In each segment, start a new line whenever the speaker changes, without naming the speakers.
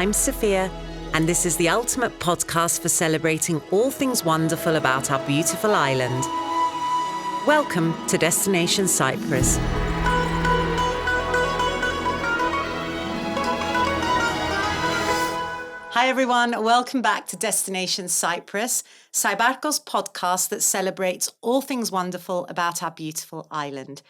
I'm Sophia, and this is the ultimate podcast for celebrating all things wonderful about our beautiful island. Welcome to Destination Cyprus. Hi everyone, welcome back to Destination Cyprus, Cybarco's podcast that celebrates all things wonderful about our beautiful island.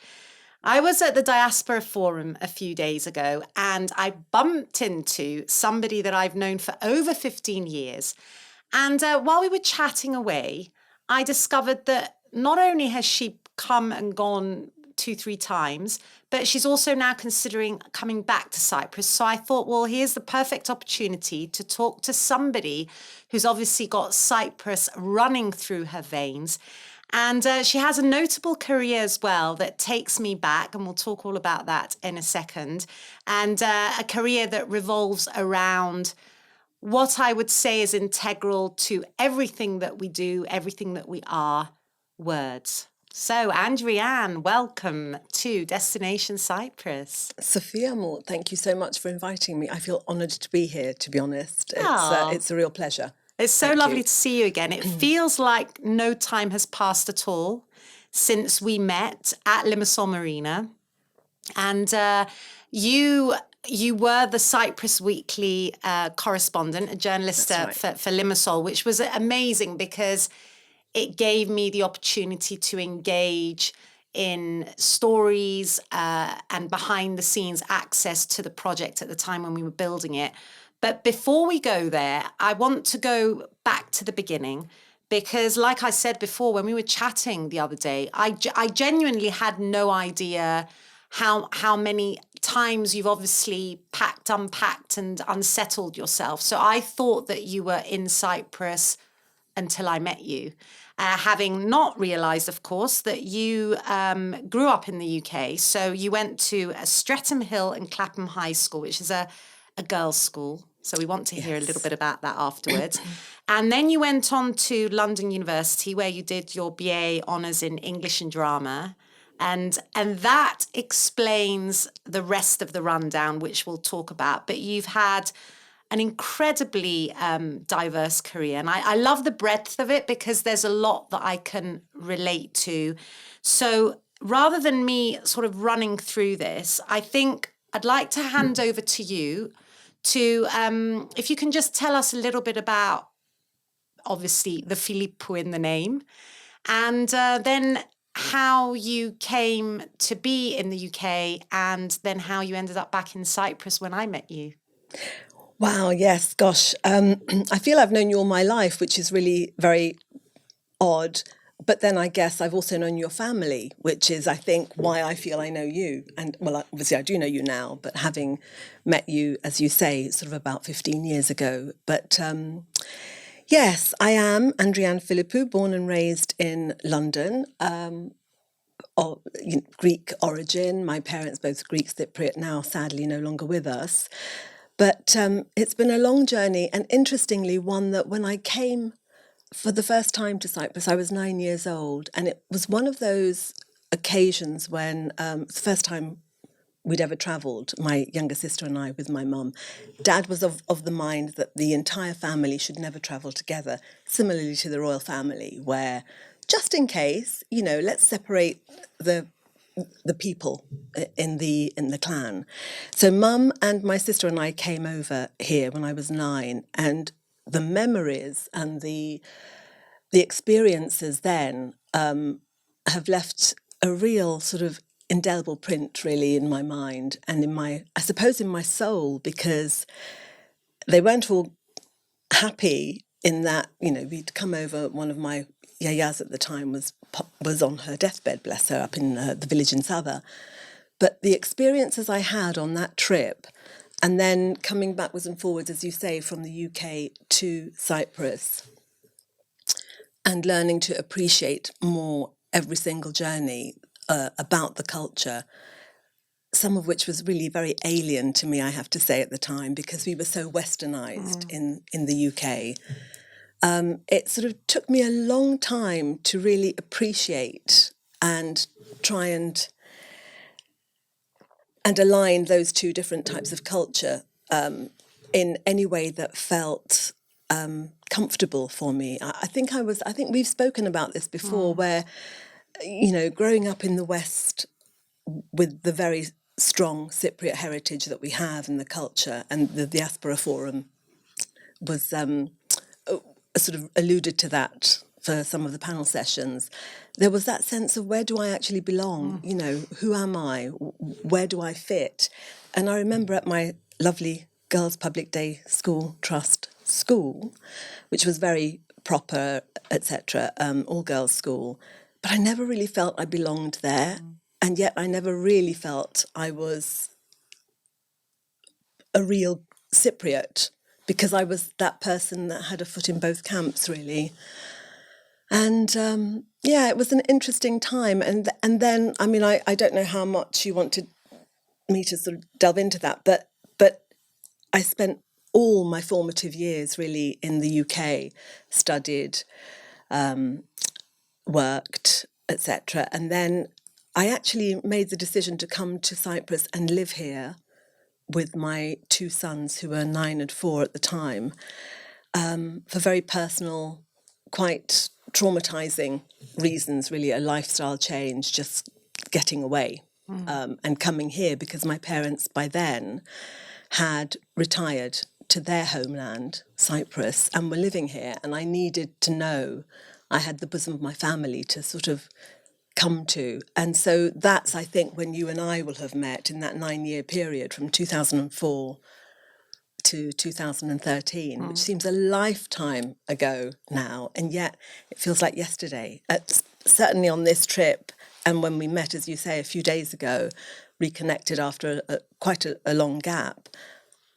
I was at the Diaspora Forum a few days ago and I bumped into somebody that I've known for over 15 years. And while we were chatting away, I discovered that not only has she come and gone 2-3 times, but she's also now considering coming back to Cyprus. So I thought, well, here's the perfect opportunity to talk to somebody who's obviously got Cyprus running through her veins. And she has a notable career as well that takes me back, and we'll talk all about that in a second, and a career that revolves around what I would say is integral to everything that we do, everything that we are, words. So, Andrianne, welcome to Destination Cyprus.
Sophia, thank you so much for inviting me. I feel honoured to be here, to be honest. It's a real pleasure.
It's so lovely to see you again. It feels like no time has passed at all since we met at Limassol Marina. And you were the Cyprus Weekly correspondent, a journalist for Limassol, which was amazing because it gave me the opportunity to engage in stories and behind the scenes access to the project at the time when we were building it. But before we go there, I want to go back to the beginning because, like I said before, when we were chatting the other day, I genuinely had no idea how many times you've obviously packed, unpacked, and unsettled yourself. So I thought that you were in Cyprus until I met you, having not realised, of course, that you grew up in the UK. So you went to Streatham Hill and Clapham High School, which is a girls' school. So we want to hear a little bit about that afterwards. And then you went on to London University, where you did your BA honours in English and Drama. And that explains the rest of the rundown, which we'll talk about. But you've had an incredibly diverse career. And I love the breadth of it because there's a lot that I can relate to. So rather than me sort of running through this, I think I'd like to hand over to you to, if you can just tell us a little bit about, obviously, the Philippou in the name, and then how you came to be in the UK, and then how you ended up back in Cyprus when I met you.
Wow, yes, gosh. I feel I've known you all my life, which is really very odd. But then I guess I've also known your family, which is, I think, why I feel I know you. And, well, obviously I do know you now, but having met you, as you say, sort of about 15 years ago. But yes, I am Andrianne Philippou, born and raised in London, Greek origin. My parents, both Greek Cypriot, now sadly no longer with us. But it's been a long journey, and interestingly, one that when I came for the first time to Cyprus, I was 9 years old, and it was one of those occasions when it's the first time we'd ever travelled, my younger sister and I, with my mum. Dad was of the mind that the entire family should never travel together, similarly to the royal family, where just in case, let's separate the people in the clan. So Mum and my sister and I came over here when I was 9, and the memories and the experiences then have left a real sort of indelible print really in my mind and I suppose in my soul, because they weren't all happy in that, we'd come over. One of my yayas at the time was on her deathbed, bless her, up in the village in Saba. But the experiences I had on that trip, and then coming backwards and forwards, as you say, from the UK to Cyprus, and learning to appreciate more every single journey about the culture, some of which was really very alien to me, I have to say, at the time, because we were so westernised in the UK. It sort of took me a long time to really appreciate and try and align those two different types of culture in any way that felt comfortable for me. I think we've spoken about this before, where, growing up in the West with the very strong Cypriot heritage that we have in the culture, and the Diaspora Forum was sort of alluded to that for some of the panel sessions. There was that sense of, where do I actually belong? Who am I? Where do I fit? And I remember at my lovely Girls' Public Day School Trust school, which was very proper, etc., all-girls school, but I never really felt I belonged there. And yet I never really felt I was a real Cypriot, because I was that person that had a foot in both camps, really. And it was an interesting time. And then, I don't know how much you wanted me to sort of delve into that, but I spent all my formative years really in the UK, studied, worked, etc. And then I actually made the decision to come to Cyprus and live here with my two sons, who were 9 and 4 at the time, for very personal, quite traumatizing reasons, really, a lifestyle change, just getting away and coming here, because my parents by then had retired to their homeland, Cyprus, and were living here. And I needed to know I had the bosom of my family to sort of come to. And so that's, I think, when you and I will have met, in that 9-year period from 2004 to 2013, which seems a lifetime ago now. And yet it feels like yesterday. Certainly on this trip, and when we met, as you say, a few days ago, reconnected after quite a long gap,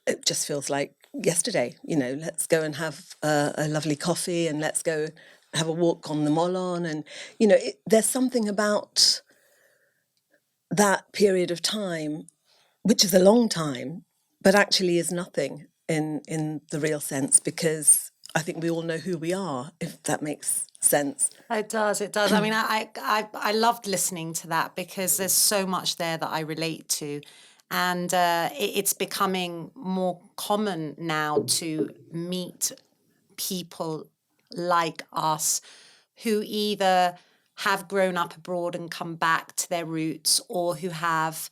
it just feels like yesterday. Let's go and have a lovely coffee, and let's go have a walk on the Molon. And, there's something about that period of time, which is a long time, but actually is nothing in the real sense, because I think we all know who we are, if that makes sense.
It does. I mean, I loved listening to that, because there's so much there that I relate to. And it's becoming more common now to meet people like us who either have grown up abroad and come back to their roots, or who have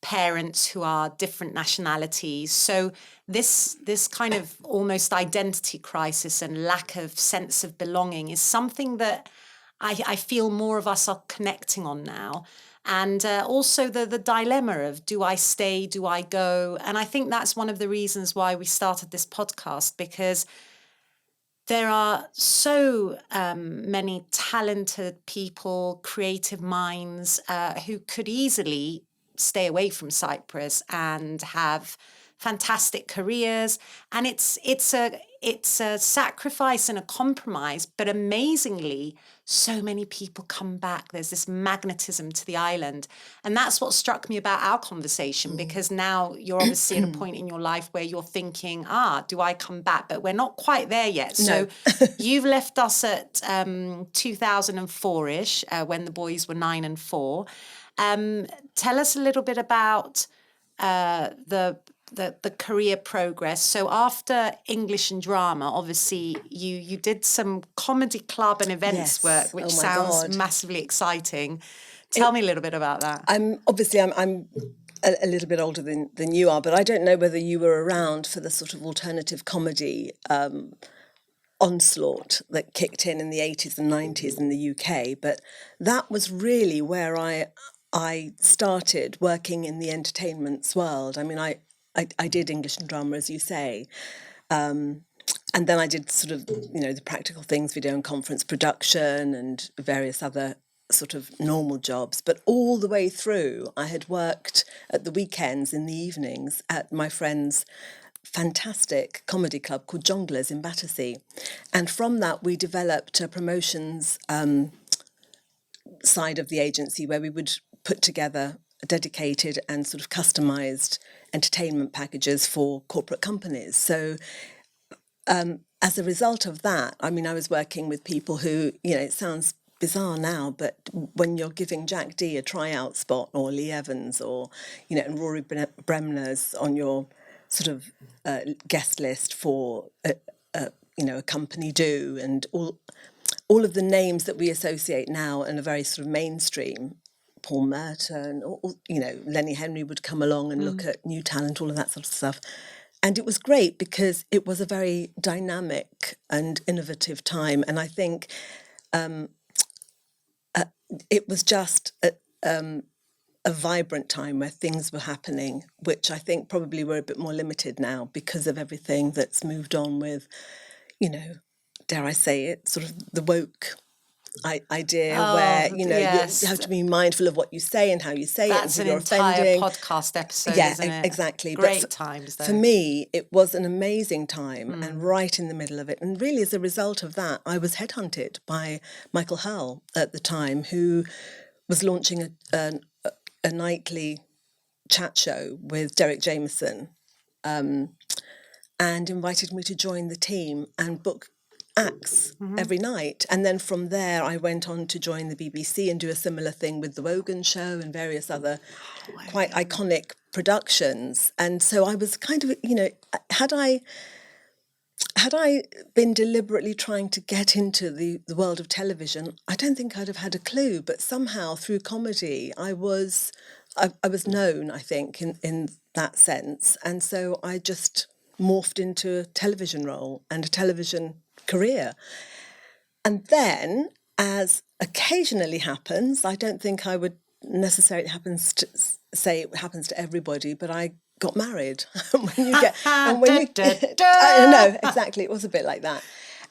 parents who are different nationalities. So this kind of almost identity crisis and lack of sense of belonging is something that I feel more of us are connecting on now. And also the dilemma of, do I stay, do I go? And I think that's one of the reasons why we started this podcast, because there are so many talented people, creative minds who could easily stay away from Cyprus and have fantastic careers. And it's a sacrifice and a compromise, but amazingly, so many people come back. There's this magnetism to the island. And that's what struck me about our conversation, because now you're obviously at a point in your life where you're thinking, do I come back? But we're not quite there yet.
No.
So you've left us at 2004-ish, when the boys were 9 and 4. Tell us a little bit about the career progress. So after English and drama, obviously you did some comedy club and events work, which sounds massively exciting. Tell me a little bit about that.
I'm a little bit older than you are, but I don't know whether you were around for the sort of alternative comedy onslaught that kicked in the 80s and 90s in the UK. But that was really where I started working in the entertainment world. I mean, I did English and drama, as you say, and then I did sort of, the practical things, video and conference production and various other sort of normal jobs. But all the way through, I had worked at the weekends, in the evenings, at my friend's fantastic comedy club called Jongleurs in Battersea. And from that, we developed a promotions side of the agency, where we would put together dedicated and sort of customised entertainment packages for corporate companies. So as a result of that, I mean, I was working with people who, it sounds bizarre now, but when you're giving Jack D a tryout spot, or Lee Evans, or, and Rory Bremner's on your sort of guest list for a company do, and all of the names that we associate now and are very sort of mainstream. Paul Merton, or Lenny Henry would come along and look at new talent, all of that sort of stuff. And it was great because it was a very dynamic and innovative time. And I think it was just a vibrant time where things were happening, which I think probably were a bit more limited now because of everything that's moved on with, dare I say it, sort of the woke idea where, you have to be mindful of what you say and how you say
That's
it and
an
you're
entire
offending.
podcast episode,
Yeah,
isn't it?
exactly.
Great times, though.
For me, it was an amazing time and right in the middle of it. And really, as a result of that, I was headhunted by Michael Hurl at the time, who was launching a nightly chat show with Derek Jameson, and invited me to join the team and book acts every night. And then from there, I went on to join the BBC and do a similar thing with The Wogan Show and various other quite iconic productions. And so I was kind of, had I been deliberately trying to get into the world of television, I don't think I'd have had a clue. But somehow through comedy, I was known, I think, in that sense. And so I just morphed into a television role and a television career. And then, as occasionally happens, I don't think I would necessarily say it happens to everybody, but I got married. I know, exactly, it was a bit like that.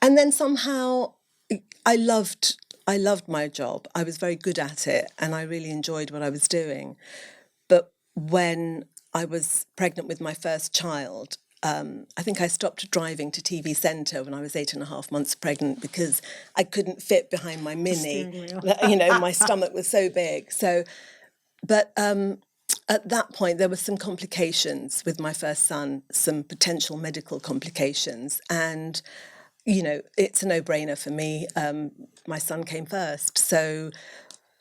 And then somehow I loved my job. I was very good at it and I really enjoyed what I was doing. But when I was pregnant with my first child, I think I stopped driving to TV Centre when I was 8.5 months pregnant because I couldn't fit behind my Mini. My stomach was so big. But at that point, there were some complications with my first son, some potential medical complications. And, it's a no-brainer for me. My son came first. And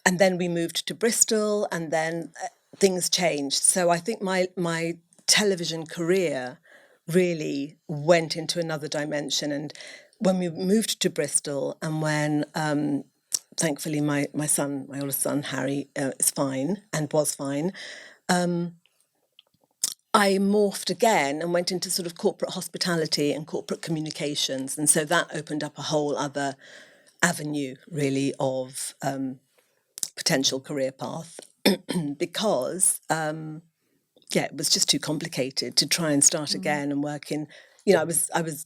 then we moved to Bristol and then things changed. So I think my television career really went into another dimension. And when we moved to Bristol and when thankfully my oldest son Harry is fine and was fine, I morphed again and went into sort of corporate hospitality and corporate communications. And so that opened up a whole other avenue really of potential career path because it was just too complicated to try and start again and work in, I was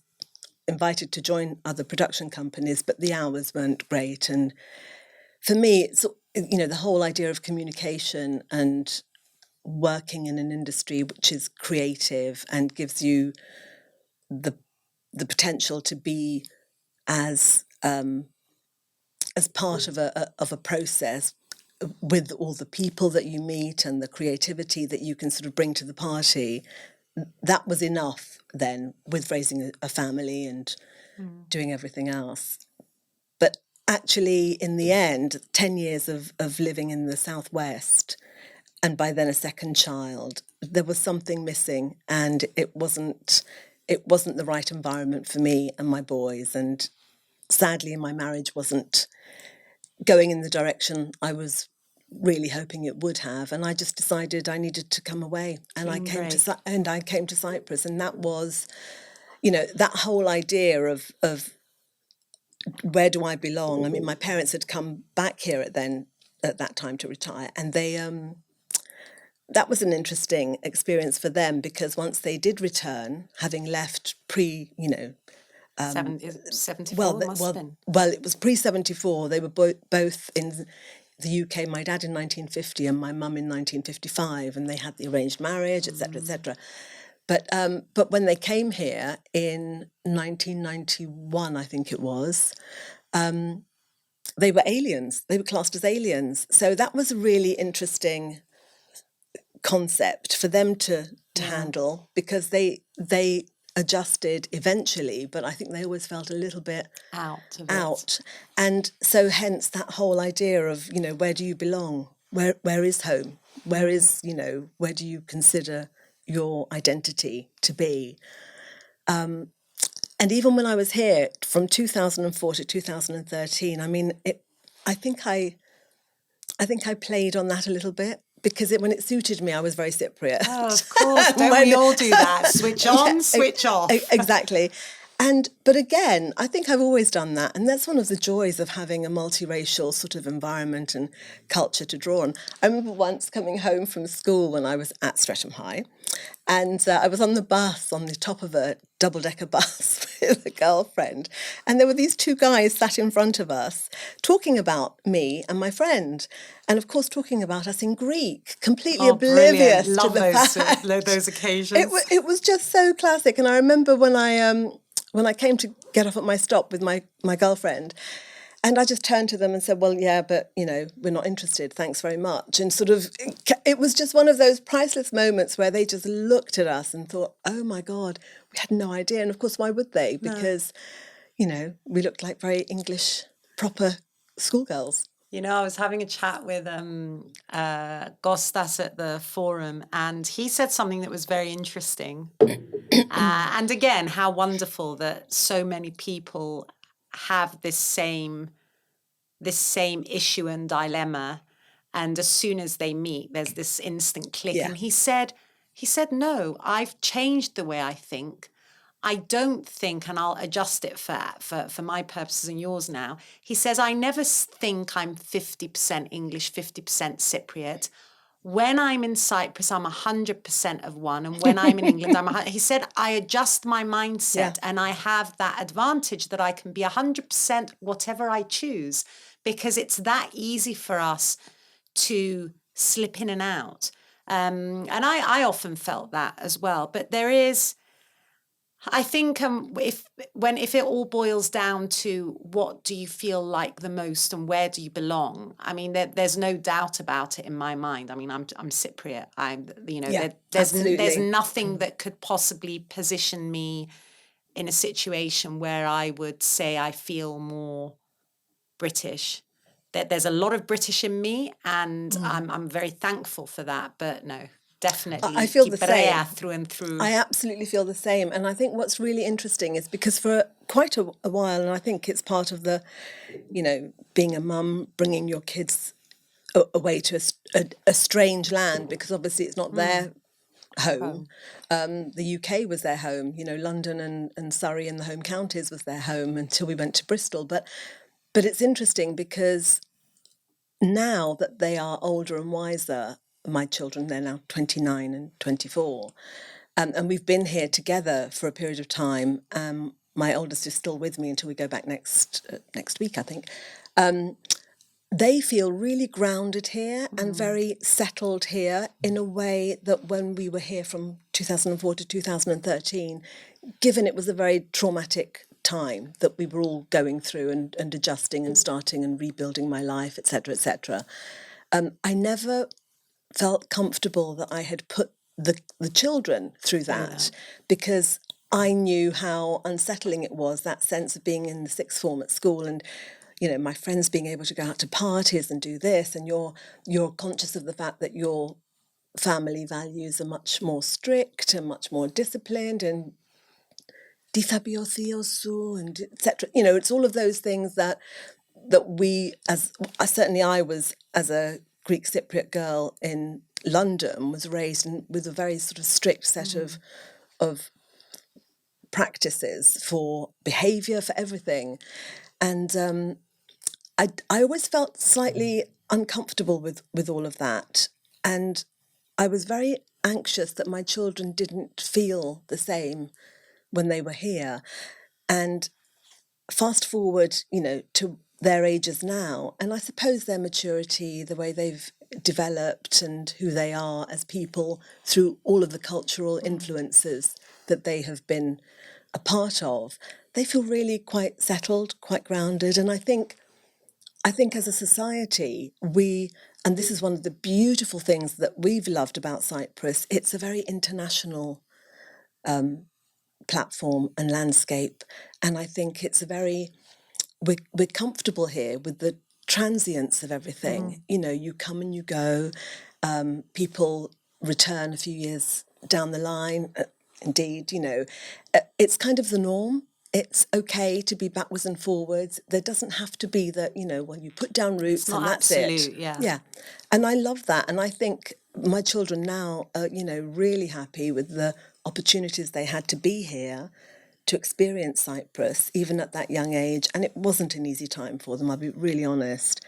invited to join other production companies, but the hours weren't great. And for me, it's, the whole idea of communication and working in an industry which is creative and gives you the potential to be as part of a process with all the people that you meet and the creativity that you can sort of bring to the party, that was enough then with raising a family and doing everything else. But actually, in the end, 10 years of living in the Southwest, and by then a second child, there was something missing, and it wasn't the right environment for me and my boys. And sadly, my marriage wasn't going in the direction I was really hoping it would have, and I just decided I needed to come away, and I came to Cyprus, and that was, that whole idea of where do I belong? I mean, my parents had come back here at that time to retire, and they that was an interesting experience for them because once they did return, having left
74 must have been.
Well, it was pre-74. They were both in the UK, my dad in 1950 and my mum in 1955, and they had the arranged marriage, etc., etc. But when they came here in 1991, I think it was, they were aliens. They were classed as aliens. So that was a really interesting concept for them to handle because they adjusted eventually, but I think they always felt a little bit out. And so hence that whole idea of, where do you belong? Where is home? Where is, where do you consider your identity to be. And even when I was here from 2004 to 2013, I mean, I think I played on that a little bit because when it suited me, I was very Cypriot.
Oh, of course. Don't we all do that? Switch on, switch off.
Exactly. But again, I think I've always done that. And that's one of the joys of having a multiracial sort of environment and culture to draw on. I remember once coming home from school when I was at Streatham High, and I was on the bus, on the top of a double-decker bus with a girlfriend. And there were these two guys sat in front of us talking about me and my friend. And of course, talking about us in Greek, completely oblivious
Love
to the fact.
those occasions.
It was just so classic. And I remember when I came to get off at my stop with my girlfriend, and I just turned to them and said, well, yeah, but, we're not interested. Thanks very much. And sort of, it was just one of those priceless moments where they just looked at us and thought, oh, my God, we had no idea. And of course, why would they? Because, we looked like very English, proper schoolgirls.
I was having a chat with Gostas at the forum, and he said something that was very interesting. And again, how wonderful that so many people have this same issue and dilemma, and as soon as they meet, there's this instant click.
Yeah.
And he said, no, I've changed the way I think. I don't think, and I'll adjust it for my purposes and yours now. He says, I never think I'm 50% English, 50% Cypriot. When I'm in Cyprus, I'm 100% of one. And when I'm in England, he said, I adjust my mindset and I have that advantage that I can be 100% whatever I choose, because it's that easy for us to slip in and out. And I often felt that as well. But there is, I think if it all boils down to what do you feel like the most and where do you belong, I mean there's no doubt about it in my mind. I mean I'm Cypriot. There's nothing that could possibly position me in a situation where I would say I feel more British. There's a lot of British in me, and I'm very thankful for that. But no. Definitely.
I feel the same.
Through and through.
I absolutely feel the same. And I think what's really interesting is because for quite a while, and I think it's part of the, being a mum, bringing your kids away to a strange land, because obviously it's not their home. The UK was their home. London and Surrey and the home counties was their home until we went to Bristol. But it's interesting because now that they are older and wiser, my children, they're now 29 and 24, and we've been here together for a period of time. My oldest is still with me until we go back next week, I think. They feel really grounded here and very settled here in a way that when we were here from 2004 to 2013, given it was a very traumatic time that we were all going through and adjusting and starting and rebuilding my life, etc., etc., I never felt comfortable that I had put the children through that, because I knew how unsettling it was, that sense of being in the sixth form at school and, my friends being able to go out to parties and do this, and you're conscious of the fact that your family values are much more strict and much more disciplined and difabiosiosu and etc. It's all of those things that we, certainly I was, as a Greek Cypriot girl in London, was raised with a very sort of strict set of practices for behaviour, for everything. And I always felt slightly uncomfortable with all of that. And I was very anxious that my children didn't feel the same when they were here. And fast forward, to their ages now, and I suppose their maturity, the way they've developed and who they are as people through all of the cultural influences that they have been a part of, they feel really quite settled, quite grounded. And I think as a society, and this is one of the beautiful things that we've loved about Cyprus, it's a very international platform and landscape. And I think it's we're comfortable here with the transience of everything. You come and you go. People return a few years down the line. Indeed, it's kind of the norm. It's okay to be backwards and forwards. There doesn't have to be that, well, you put down roots
not
and that's
absolute,
it.
yeah.
Yeah. And I love that. And I think my children now are, really happy with the opportunities they had to be here, to experience Cyprus, even at that young age. And it wasn't an easy time for them, I'll be really honest.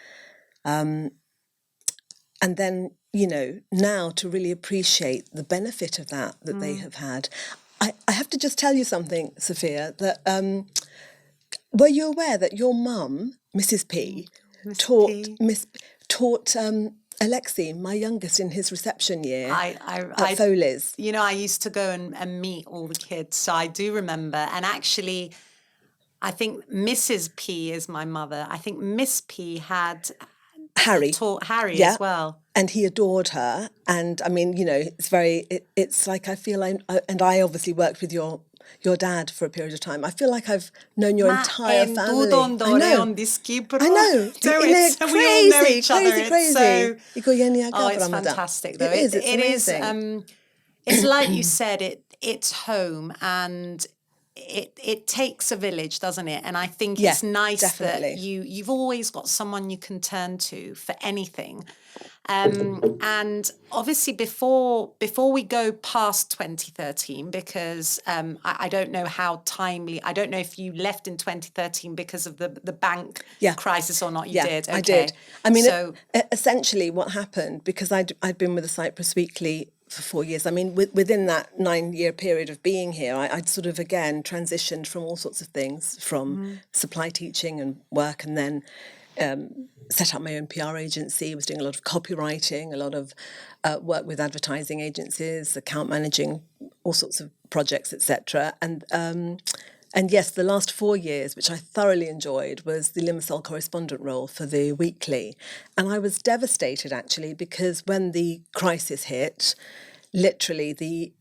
And then, now to really appreciate the benefit of that they have had. I have to just tell you something, Sophia, that were you aware that your mum, Mrs. P, taught Alexei, my youngest, in his reception year at Foley's?
I used to go and meet all the kids, so I do remember. And actually, I think Mrs. P is my mother. I think Miss P had taught Harry as well.
And he adored her. And I mean, it's like I feel and I obviously worked with your dad for a period of time. I feel like I've known your entire family. I know. I know.
We all know each other.
Crazy.
It's fantastic, though.
It's amazing.
It's like you said, it's home, and it takes a village, doesn't it? And I think it's nice
definitely.
that you've always got someone you can turn to for anything. And obviously before we go past 2013, because I don't know how timely, I don't know if you left in 2013 because of the bank crisis or not. You did. Okay.
I did. I mean, essentially what happened, because I'd been with the Cyprus Weekly for 4 years. I mean, within that 9-year period of being here, I'd sort of, again, transitioned from all sorts of things, from supply teaching and work, and then set up my own PR agency. I was doing a lot of copywriting, a lot of work with advertising agencies, account managing, all sorts of projects, etc. And yes, the last 4 years, which I thoroughly enjoyed, was the Limassol correspondent role for the Weekly. And I was devastated, actually, because when the crisis hit, literally the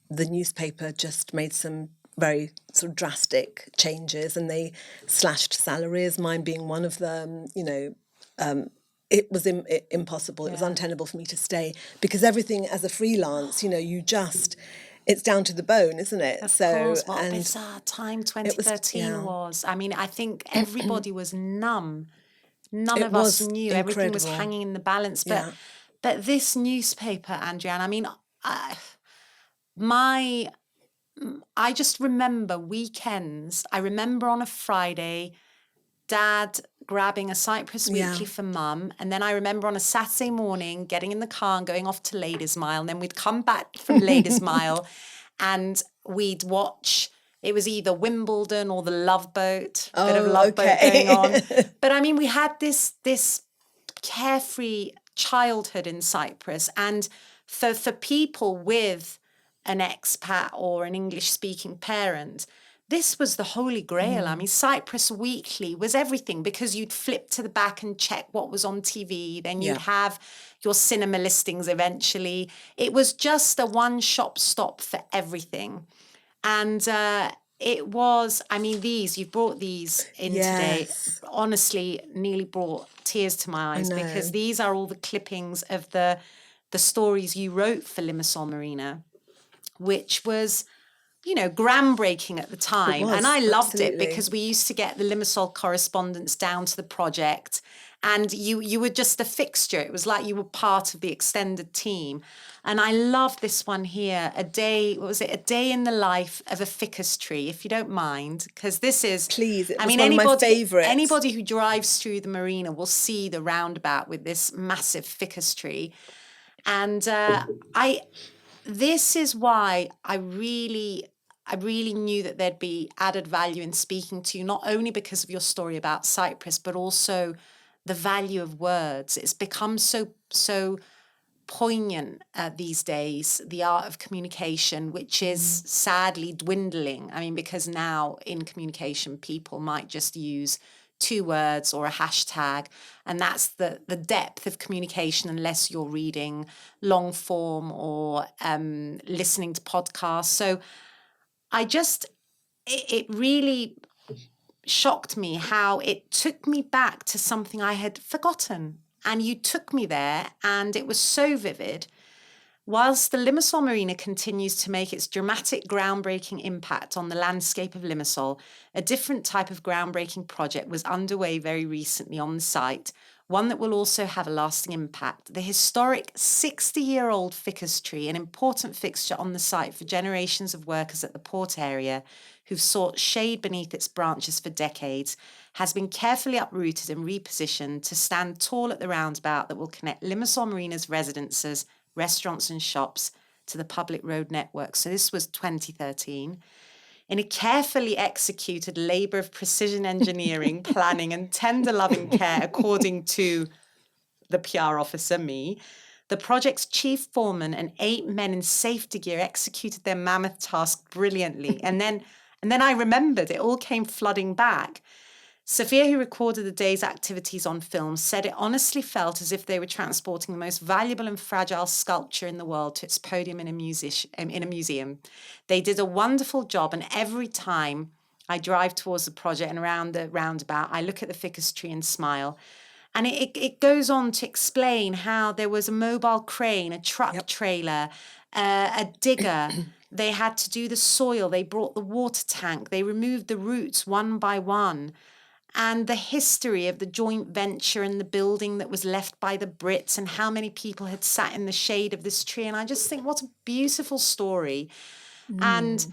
newspaper just made some very sort of drastic changes, and they slashed salaries, mine being one of them. It was impossible. It was untenable for me to stay, because everything as a freelance, it's down to the bone, isn't it?
Of course, what a bizarre time 2013 was. I mean, I think everybody was numb. None of us knew.
Incredible.
Everything was hanging in the balance. But this newspaper, Andrianne, I mean, I just remember weekends. I remember on a Friday, Dad grabbing a Cyprus Weekly for Mum, and then I remember on a Saturday morning getting in the car and going off to Ladies Mile, and then we'd come back from Ladies Mile and we'd watch. It was either Wimbledon or the Love Boat, bit of Love Boat going on. But I mean, we had this carefree childhood in Cyprus, and for people with an expat or an English-speaking parent, this was the holy grail. I mean, Cyprus Weekly was everything, because you'd flip to the back and check what was on TV. Then you'd have your cinema listings eventually. It was just a one-shop stop for everything. And it was, I mean, you've brought these in today. Honestly, nearly brought tears to my eyes, because these are all the clippings of the stories you wrote for Limassol Marina, which was, groundbreaking at the time. And I loved it, because we used to get the Limassol correspondents down to the project, and you were just a fixture. It was like you were part of the extended team. And I love this one here, a day in the life of a ficus tree, if you don't mind, because this is...
Please, it was one of my favourites.
Anybody who drives through the marina will see the roundabout with this massive ficus tree. And this is why I really knew that there'd be added value in speaking to you, not only because of your story about Cyprus, but also the value of words. It's become so poignant these days, the art of communication, which is sadly dwindling. I mean, because now in communication, people might just use 2 words or a hashtag, and that's the depth of communication, unless you're reading long form or listening to podcasts. So it really shocked me how it took me back to something I had forgotten, and you took me there, and it was so vivid. Whilst the Limassol Marina continues to make its dramatic groundbreaking impact on the landscape of Limassol, a different type of groundbreaking project was underway very recently on the site, one that will also have a lasting impact. The historic 60-year-old ficus tree, an important fixture on the site for generations of workers at the port area who've sought shade beneath its branches for decades, has been carefully uprooted and repositioned to stand tall at the roundabout that will connect Limassol Marina's residences, restaurants and shops to the public road network. So this was 2013. In a carefully executed labour of precision engineering, planning and tender loving care, according to the PR officer, me, the project's chief foreman and 8 men in safety gear executed their mammoth task brilliantly. And then I remembered it all came flooding back. Sophia, who recorded the day's activities on film, said it honestly felt as if they were transporting the most valuable and fragile sculpture in the world to its podium in a museum. They did a wonderful job, and every time I drive towards the project and around the roundabout, I look at the ficus tree and smile. And it goes on to explain how there was a mobile crane, a truck trailer, a digger. They had to do the soil. They brought the water tank. They removed the roots one by one. And the history of the joint venture and the building that was left by the Brits and how many people had sat in the shade of this tree. And I just think what a beautiful story. And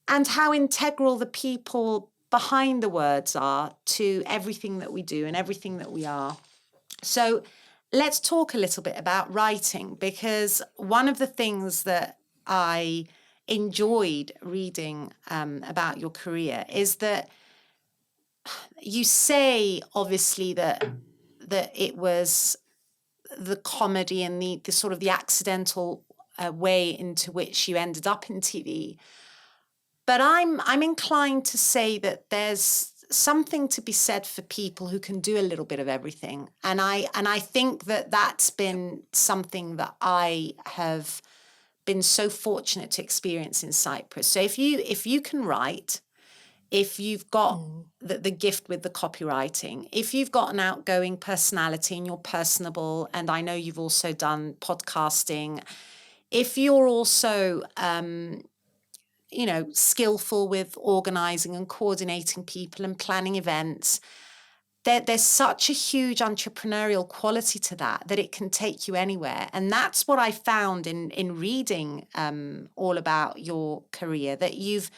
how integral the people behind the words are to everything that we do and everything that we are. So let's talk a little bit about writing, because one of the things that I enjoyed reading about your career is that you say, obviously, that it was the comedy and the sort of the accidental way into which you ended up in TV. But I'm inclined to say that there's something to be said for people who can do a little bit of everything. And I think that that's been something that I have been so fortunate to experience in Cyprus. So if you can write, if you've got the gift with the copywriting, if you've got an outgoing personality and you're personable, and I know you've also done podcasting, if you're also, skillful with organising and coordinating people and planning events, there's such a huge entrepreneurial quality to that it can take you anywhere. And that's what I found in reading all about your career, that you've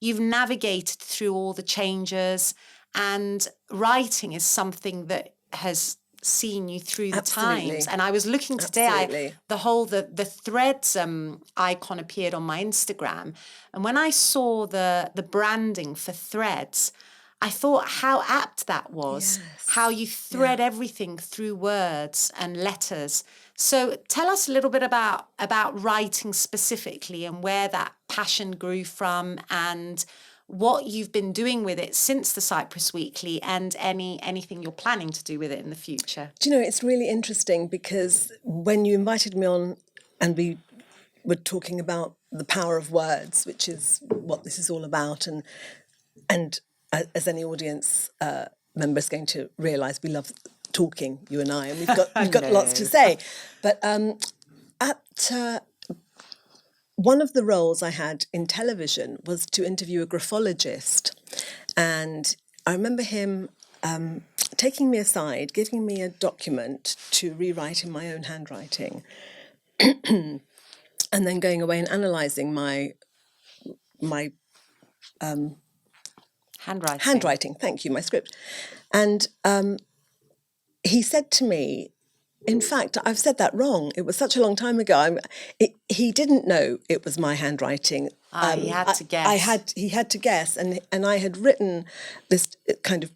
navigated through all the changes, and writing is something that has seen you through the times. And I was looking today, the Threads icon appeared on my Instagram, and when I saw the branding for Threads, I thought how apt that was, how you thread everything through words and letters. So tell us a little bit about writing specifically, and where that passion grew from, and what you've been doing with it since the Cyprus Weekly, and anything you're planning to do with it in the future.
Do you know, it's really interesting, because when you invited me on and we were talking about the power of words, which is what this is all about, and as any audience member is going to realise, we love talking, you and I, and we've got lots to say. But one of the roles I had in television was to interview a graphologist, and I remember him taking me aside, giving me a document to rewrite in my own handwriting, and then going away and analysing my handwriting. Thank you, my script. And he said to me, in fact, I've said that wrong. It was such a long time ago. He didn't know it was my handwriting.
He had to guess.
He had to guess, and I had written this kind of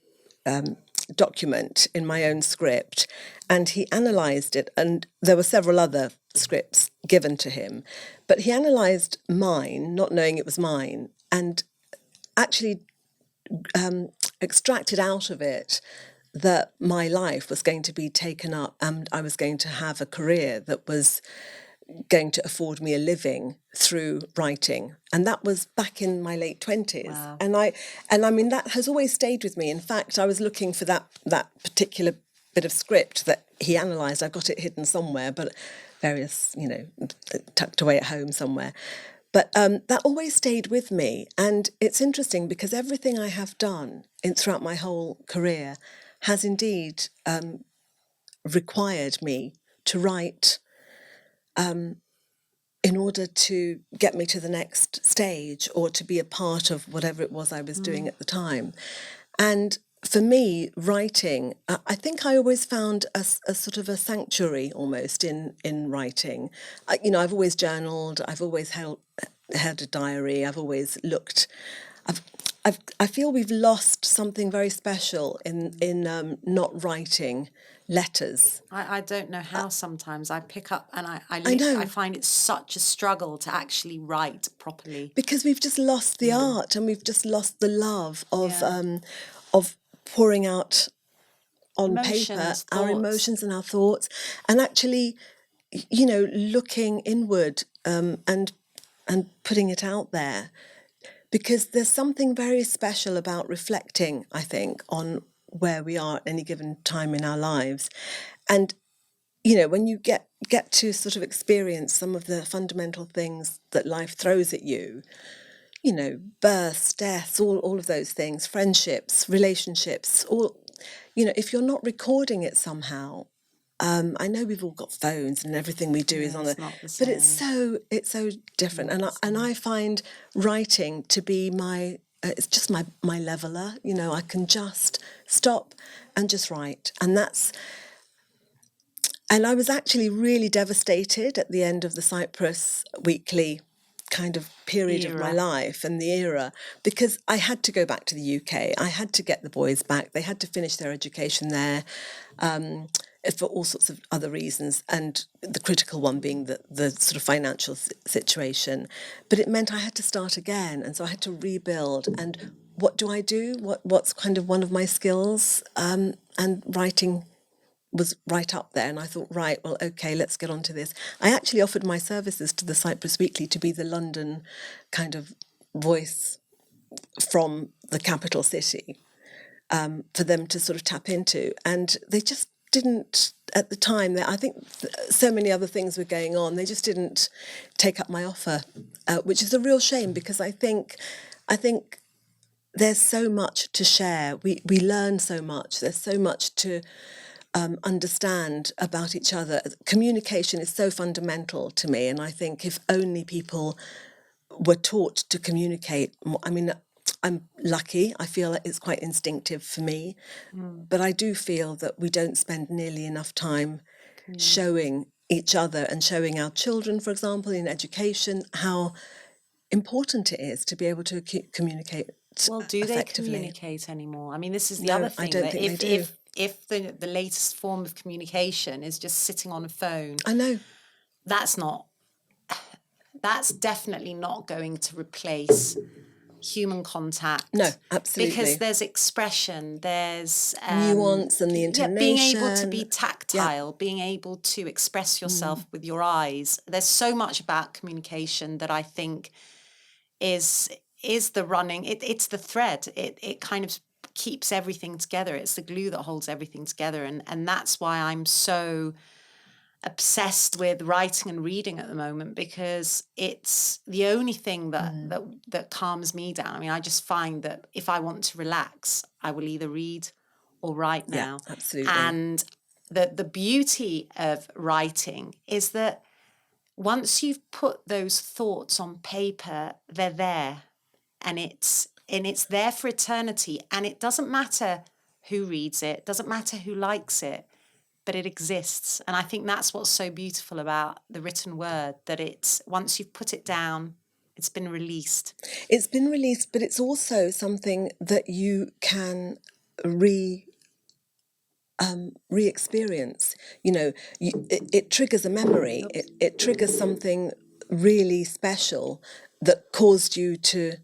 document in my own script, and he analysed it. And there were several other scripts given to him, but he analysed mine, not knowing it was mine, and actually extracted out of it that my life was going to be taken up, and I was going to have a career that was going to afford me a living through writing. And that was back in my late 20s.
Wow.
And I mean, that has always stayed with me. In fact, I was looking for that particular bit of script that he analysed. I've got it hidden somewhere, but various, tucked away at home somewhere. But that always stayed with me. And it's interesting because everything I have done throughout my whole career has indeed required me to write in order to get me to the next stage or to be a part of whatever it was I was doing at the time. And for me, writing, I think I always found a sort of a sanctuary almost in writing. I've always journaled, I've always had a diary, I've always looked. I feel we've lost something very special in not writing letters.
I don't know how sometimes I pick up and
know.
I find it such a struggle to actually write properly.
Because we've just lost the art and we've just lost the love of
Yeah.
of pouring out on paper
Emotions,
our
thoughts.
emotions and our thoughts, and actually, looking inward and putting it out there. Because there's something very special about reflecting, I think, on where we are at any given time in our lives. And, when you get to sort of experience some of the fundamental things that life throws at you, births, deaths, all of those things, friendships, relationships, if you're not recording it somehow, I know we've all got phones and everything we do is on
it's not the
but it's
same.
so different. And I find writing to be it's just my leveler. I can just stop and just write, and I was actually really devastated at the end of the Cyprus Weekly kind of period of my life and the era, because I had to go back to the UK. I had to get the boys back. They had to finish their education there for all sorts of other reasons, and the critical one being the sort of financial situation. But it meant I had to start again, and so I had to rebuild. And what do I do? What's kind of one of my skills? And writing was right up there, and I thought, right, well, okay, let's get on to this. I actually offered my services to the Cyprus Weekly to be the London kind of voice from the capital city, for them to sort of tap into, and they just didn't at the time. I think so many other things were going on. They just didn't take up my offer, which is a real shame, because I think there's so much to share. We learn so much. There's so much to understand about each other. Communication is so fundamental to me, and I think if only people were taught to communicate more. I mean, I'm lucky. I feel like it's quite instinctive for me, but I do feel that we don't spend nearly enough time showing each other and showing our children, for example, in education, how important it is to be able to communicate.
Well, do they
effectively.
communicate anymore? I mean, this is the
No,
other
I
thing.
don't
That
think they do.
if the latest form of communication is just sitting on a phone,
I know.
That's definitely not going to replace human contact.
No, absolutely.
Because there's expression, there's
nuance and the intonation.
Being able to be tactile, being able to express yourself with your eyes. There's so much about communication that I think is the running. It's the thread. It kind of keeps everything together. It's the glue that holds everything together, and that's why I'm so obsessed with writing and reading at the moment, because it's the only thing that calms me down. I mean, I just find that if I want to relax, I will either read or write now.
Yeah, absolutely.
And the beauty of writing is that once you've put those thoughts on paper, they're there, and it's there for eternity. And it doesn't matter who reads it, doesn't matter who likes it, but it exists. And I think that's what's so beautiful about the written word, that it's, once you've put it down, it's been released.
It's been released, but it's also something that you can re-experience. It triggers a memory. It triggers something really special that caused you to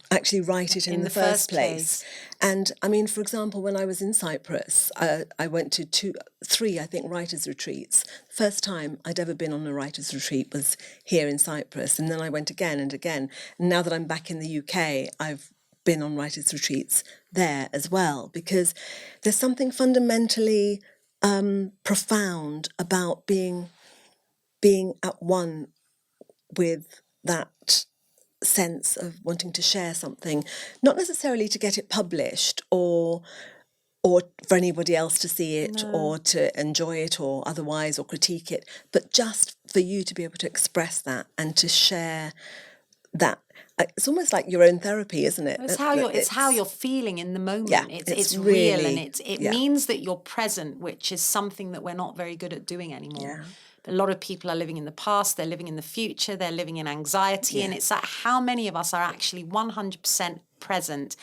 actually write it in the first place. And I mean, for example, when I was in Cyprus, I went to three, I think, writers' retreats. First time I'd ever been on a writers' retreat was here in Cyprus, and then I went again and again. And now that I'm back in the UK, I've been on writers' retreats there as well, because there's something fundamentally profound about being being at one with that sense of wanting to share something, not necessarily to get it published or for anybody else to see it or to enjoy it or otherwise or critique it, but just for you to be able to express that and to share that. It's almost like your own therapy, isn't it?
It's how you're feeling in the moment.
Yeah,
It's
really,
real, and it means that you're present, which is something that we're not very good at doing anymore.
Yeah.
A lot of people are living in the past, they're living in the future, they're living in anxiety, and it's like how many of us are actually 100% present.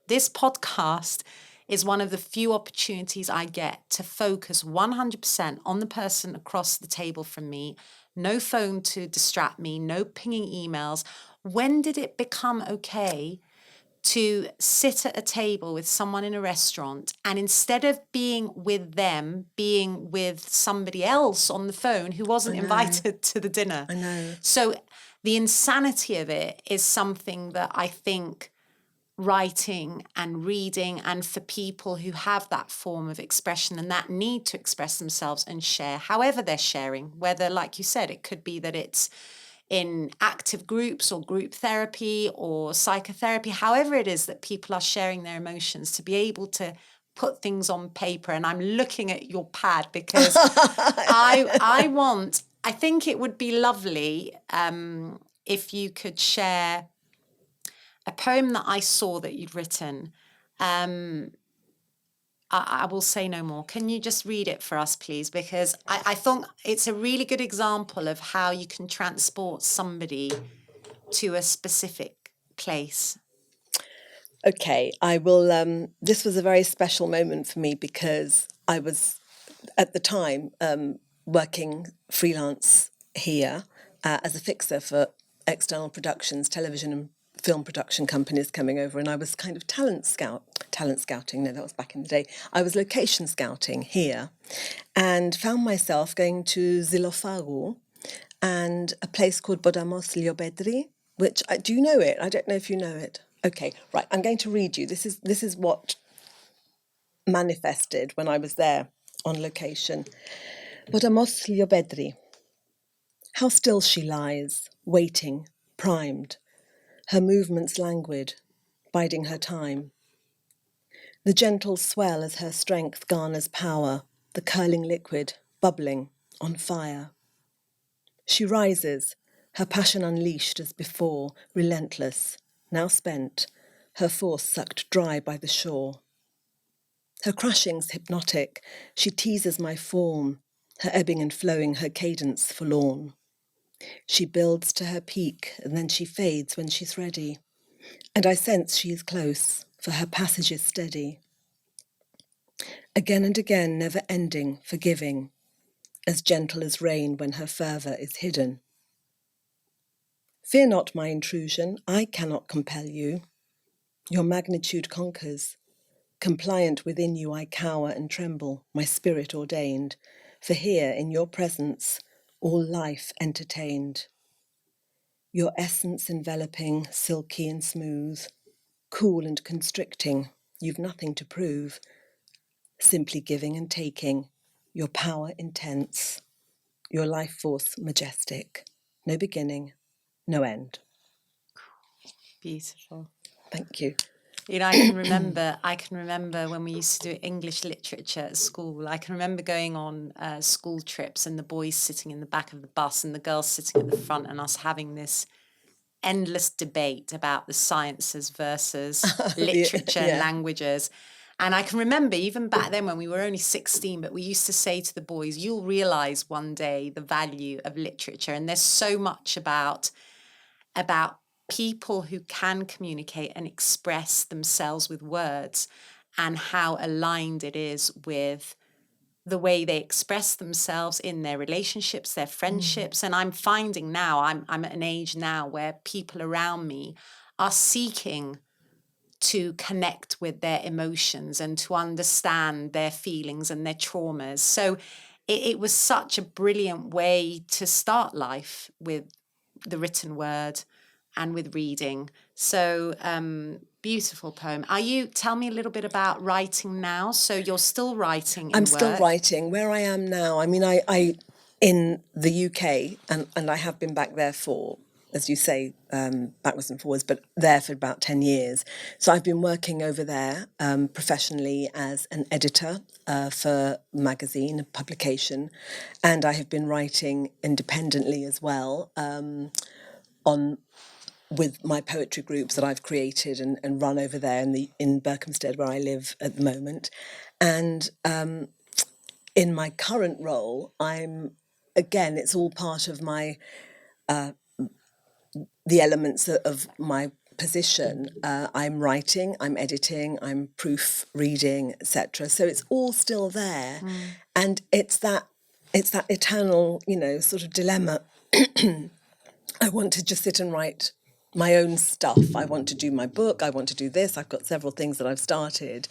This podcast is one of the few opportunities I get to focus 100% on the person across the table from me. No phone to distract me, no pinging emails. When did it become okay to sit at a table with someone in a restaurant and instead of being with them, being with somebody else on the phone who wasn't invited to the dinner?
I know.
So the insanity of it is something that I think writing and reading, and for people who have that form of expression and that need to express themselves and share, however they're sharing, whether, like you said, it could be that it's in active groups or group therapy or psychotherapy, however it is that people are sharing their emotions, to be able to put things on paper. And I'm looking at your pad because I think it would be lovely if you could share a poem that I saw that you'd written. I will say no more. Can you just read it for us, please? Because I thought it's a really good example of how you can transport somebody to a specific place.
Okay, I will. This was a very special moment for me because I was, at the time, working freelance here as a fixer for external productions, television and film production companies coming over, and I was kind of talent scouting. No, that was back in the day. I was location scouting here, and found myself going to Zilofaru and a place called Bodamos Liobedri, which do you know it? I don't know if you know it. Okay, right. I'm going to read you. This is what manifested when I was there on location. Bodamos Liobedri. How still she lies, waiting, primed, her movements languid, biding her time. The gentle swell as her strength garners power, the curling liquid, bubbling, on fire. She rises, her passion unleashed as before, relentless, now spent, her force sucked dry by the shore. Her crashing's hypnotic, she teases my form, her ebbing and flowing, her cadence forlorn. She builds to her peak, and then she fades when she's ready, and I sense she is close, for her passage is steady. Again and again, never ending, forgiving, as gentle as rain when her fervour is hidden. Fear not my intrusion, I cannot compel you. Your magnitude conquers. Compliant within you I cower and tremble, my spirit ordained, for here in your presence all life entertained. Your essence enveloping, silky and smooth, cool and constricting, you've nothing to prove, simply giving and taking, your power intense, your life force majestic, no beginning, no end.
Beautiful.
Thank you.
You know, I can remember when we used to do English literature at school. I can remember going on school trips and the boys sitting in the back of the bus and the girls sitting at the front, and us having this endless debate about the sciences versus literature and languages. And I can remember even back then when we were only 16, but we used to say to the boys, you'll realize one day the value of literature. And there's so much about people who can communicate and express themselves with words, and how aligned it is with the way they express themselves in their relationships, their friendships. And I'm finding now, I'm at an age now where people around me are seeking to connect with their emotions and to understand their feelings and their traumas. So it was such a brilliant way to start life, with the written word and with reading. So beautiful poem. Tell me a little bit about writing now. So you're still writing in
I'm
work.
still writing. Where I am now, I mean, I in the UK, and I have been back there for, as you say, backwards and forwards, but there for about 10 years. So I've been working over there professionally as an editor for magazine, a publication, and I have been writing independently as well on with my poetry groups that I've created and run over there in Berkhamsted, where I live at the moment. And in my current role, again, it's all part of my the elements of my position. I'm writing, I'm editing, I'm proofreading, etc. So it's all still there, and it's that eternal, sort of dilemma. I want to just sit and write my own stuff. I want to do my book. I want to do this. I've got several things that I've started,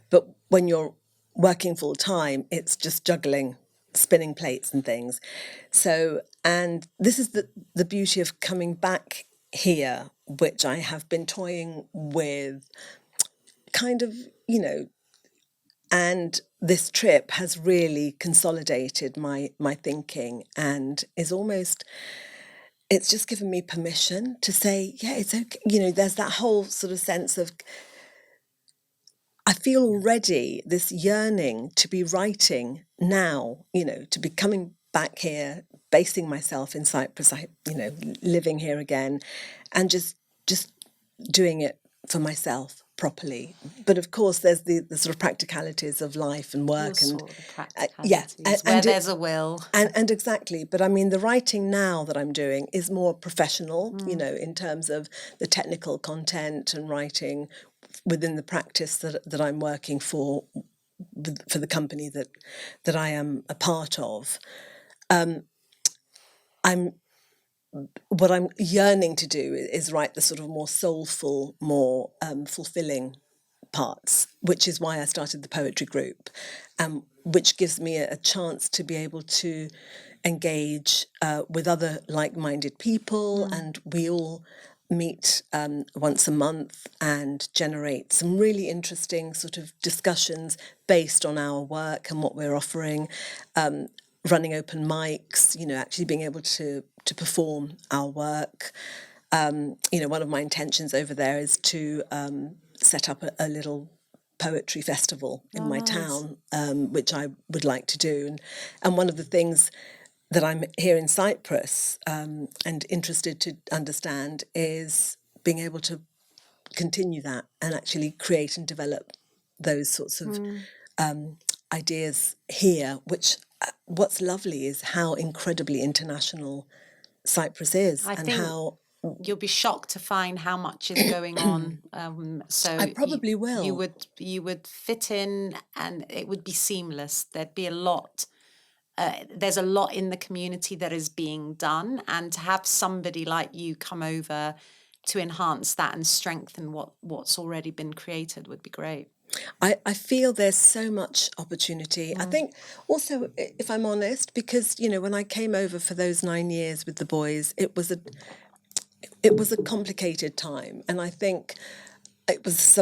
but when you're working full time, it's just juggling, spinning plates and things. So, and this is the beauty of coming back here, which I have been toying with, kind of, and this trip has really consolidated my thinking, and is almost, it's just given me permission to say, yeah, it's okay. There's that whole sort of sense of, I feel already this yearning to be writing now, to be coming back here, basing myself in Cyprus, living here again, and just doing it for myself properly. But of course, there's the sort of practicalities of life and work,
Your
and
sort of practicalities,
where
where there's a will.
And exactly. But I mean, the writing now that I'm doing is more professional, in terms of the technical content and writing within the practice that I'm working for the company that I am a part of. What I'm yearning to do is write the sort of more soulful, more fulfilling parts, which is why I started the poetry group, which gives me a chance to be able to engage with other like-minded people, and we all meet once a month and generate some really interesting sort of discussions based on our work and what we're offering, running open mics, actually being able to perform our work. One of my intentions over there is to set up a little poetry festival in my town, which I would like to do. And one of the things that I'm here in Cyprus and interested to understand is being able to continue that and actually create and develop those sorts of ideas here, which what's lovely is how incredibly international Cyprus is,
I
and
think
how
you'll be shocked to find how much is going on. So
I probably will.
You would fit in, and it would be seamless. There'd be a lot. There's a lot in the community that is being done, and to have somebody like you come over to enhance that and strengthen what's already been created would be great.
I feel there's so much opportunity. I think also, if I'm honest, because when I came over for those 9 years with the boys, it was a complicated time, and I think it was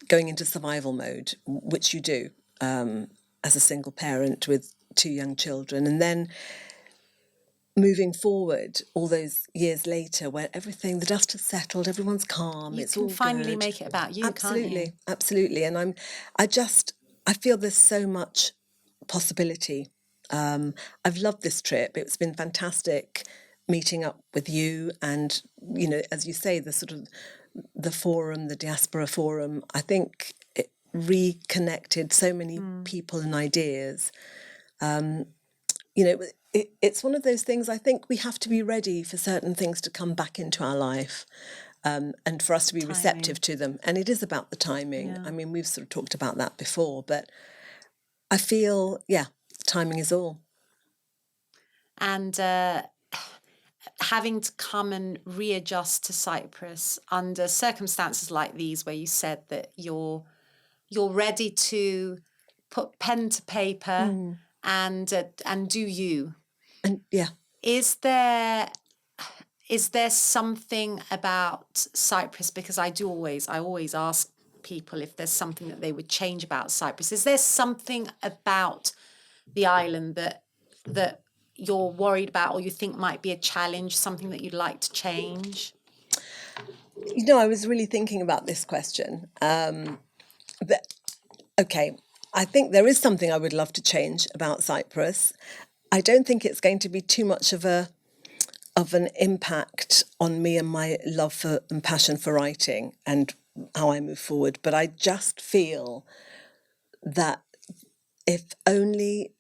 going into survival mode, which you do as a single parent with 2 young children, and then moving forward all those years later, where the dust has settled, everyone's calm,
You
it's
can
all
finally
good.
make it about you,
Absolutely,
can't you?
absolutely. And I feel there's so much possibility. I've loved this trip. It's been fantastic meeting up with you, and as you say, the sort of the forum, the diaspora forum. I think it reconnected so many people and ideas. It's one of those things. I think we have to be ready for certain things to come back into our life, and for us to be receptive to them. And it is about the timing.
Yeah.
I mean, we've sort of talked about that before, but I feel, timing is all.
And having to come and readjust to Cyprus under circumstances like these, where you said that you're ready to put pen to paper and do you.
And
Is there something about Cyprus? Because I always ask people if there's something that they would change about Cyprus. Is there something about the island that you're worried about or you think might be a challenge, something that you'd like to change?
I was really thinking about this question. Okay, I think there is something I would love to change about Cyprus. I don't think it's going to be too much of an impact on me and my love for and passion for writing and how I move forward. But I just feel that if only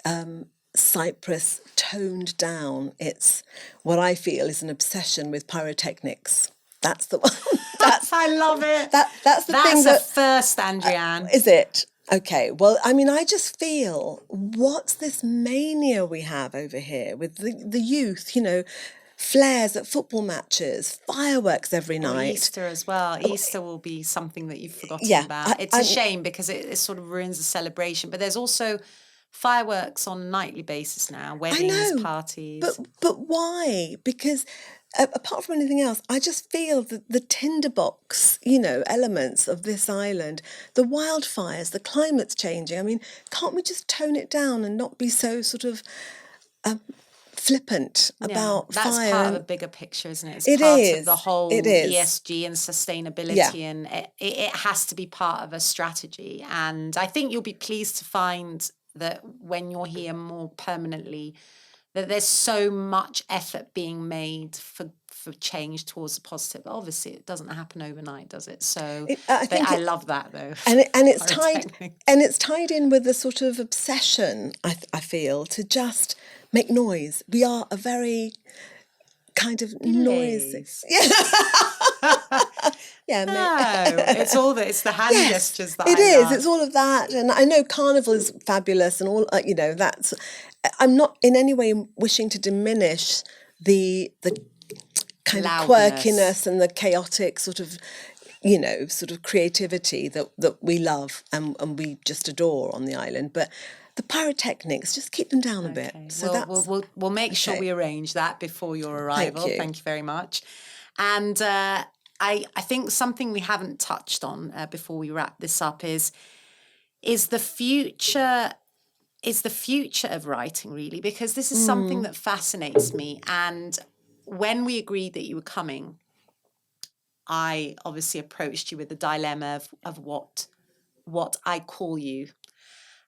Cyprus toned down its what I feel is an obsession with pyrotechnics. That's the one.
I love it.
That's the thing
That's
that
a first, Andrianne.
is it. Okay, well, I mean, I just feel, what's this mania we have over here with the youth, flares at football matches, fireworks every
Or
night.
Easter as well. Easter will be something that you've forgotten
Yeah,
about. It's a shame because it sort of ruins the celebration. But there's also fireworks on a nightly basis now, weddings, parties.
But why? Because apart from anything else, I just feel that the tinderbox, elements of this island, the wildfires, the climate's changing. I mean, can't we just tone it down and not be so sort of flippant about
that's
fire?
part of a bigger picture, isn't it?
It
part
is.
of the whole
It is.
ESG and sustainability, and it has to be part of a strategy. And I think you'll be pleased to find that when you're here more permanently, that there's so much effort being made for change towards the positive. Obviously, it doesn't happen overnight, does it? So I love that though.
And it's tied in with a sort of obsession, I feel, to just make noise. We are a very kind of noisy. Yeah.
It's all that. It's the hand gestures that
it
I
is.
love.
It's all of that, and I know Carnival is fabulous, and all that's. I'm not in any way wishing to diminish the kind of quirkiness and the chaotic sort of creativity that we love and we just adore on the island, but the pyrotechnics, just keep them down a bit. So
we'll make sure we arrange that before your arrival. Thank you very much. And I think something we haven't touched on before we wrap this up is the future. Is the future of writing, really, because this is something that fascinates me. And when we agreed that you were coming, I obviously approached you with the dilemma of what I call you,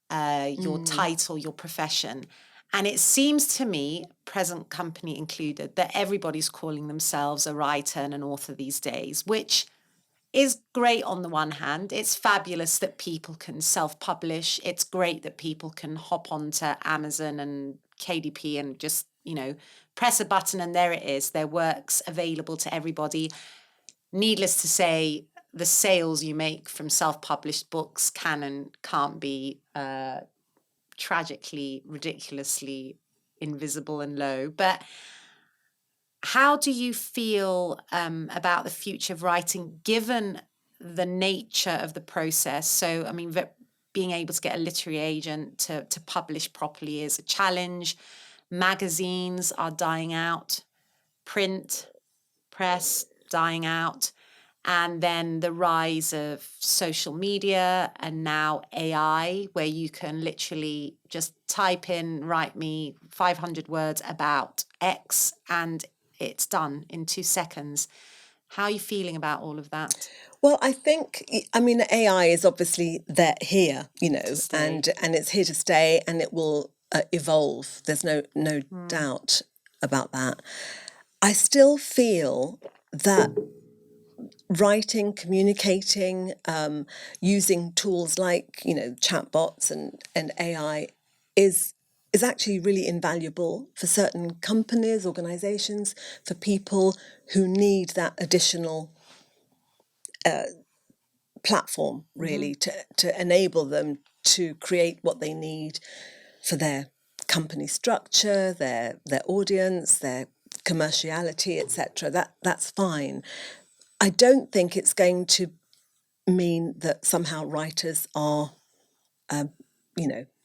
your title, your profession. And it seems to me, present company included, that everybody's calling themselves a writer and an author these days, which is great on the one hand. It's fabulous that people can self-publish. It's great that people can hop onto Amazon and KDP and just, press a button and there it is. Their work's available to everybody. Needless to say, the sales you make from self-published books can and can't be tragically, ridiculously invisible and low. But how do you feel about the future of writing, given the nature of the process? So, I mean, being able to get a literary agent to publish properly is a challenge. Magazines are dying out. Print, press, dying out. And then the rise of social media and now AI, where you can literally just type in, write me 500 words about X, and it's done in 2 seconds. How are you feeling about all of that?
Well, I think, AI is obviously here, and it's here to stay, and it will evolve. There's no doubt about that. I still feel that writing, communicating, using tools like, chatbots and AI is actually really invaluable for certain companies, organizations, for people who need that additional platform, really, to enable them to create what they need for their company structure, their audience, their commerciality, etc. That's fine. I don't think it's going to mean that somehow writers are,